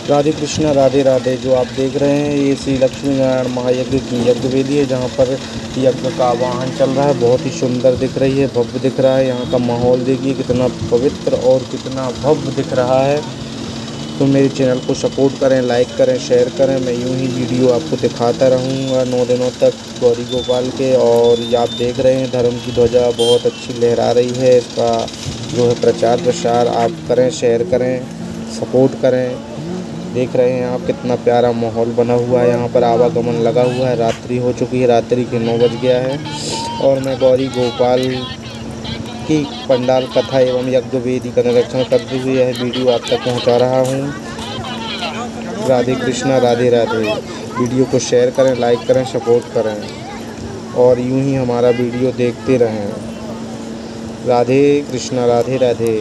राधे कृष्णा राधे राधे। जो आप देख रहे हैं ये श्री लक्ष्मी नारायण महायज्ञ की यज्ञ वेदी है, जहाँ पर यज्ञ का आवाहन चल रहा है। बहुत ही सुंदर दिख रही है, भव्य दिख रहा है। यहाँ का माहौल देखिए कितना पवित्र और कितना भव्य दिख रहा है। तो मेरे चैनल को सपोर्ट करें, लाइक करें, शेयर करें। मैं यूं ही वीडियो आपको दिखाता रहूँगा 9 दिनों तक गौरी गोपाल के। और ये आप देख रहे हैं धर्म की ध्वजा बहुत अच्छी लहरा रही है। इसका जो है प्रचार प्रसार आप करें, शेयर करें, सपोर्ट करें। देख रहे हैं आप कितना प्यारा माहौल बना हुआ है। यहाँ पर आवागमन लगा हुआ है। रात्रि हो चुकी है, रात्रि के 9 बज गया है और मैं गौरी गोपाल की पंडाल कथा एवं यज्ञ वेदी का निरीक्षण करते हुए यह वीडियो आप तक पहुंचा रहा हूं। राधे कृष्णा राधे राधे। वीडियो को शेयर करें, लाइक करें, सपोर्ट करें और यूं ही हमारा वीडियो देखते रहें। राधे कृष्णा राधे राधे।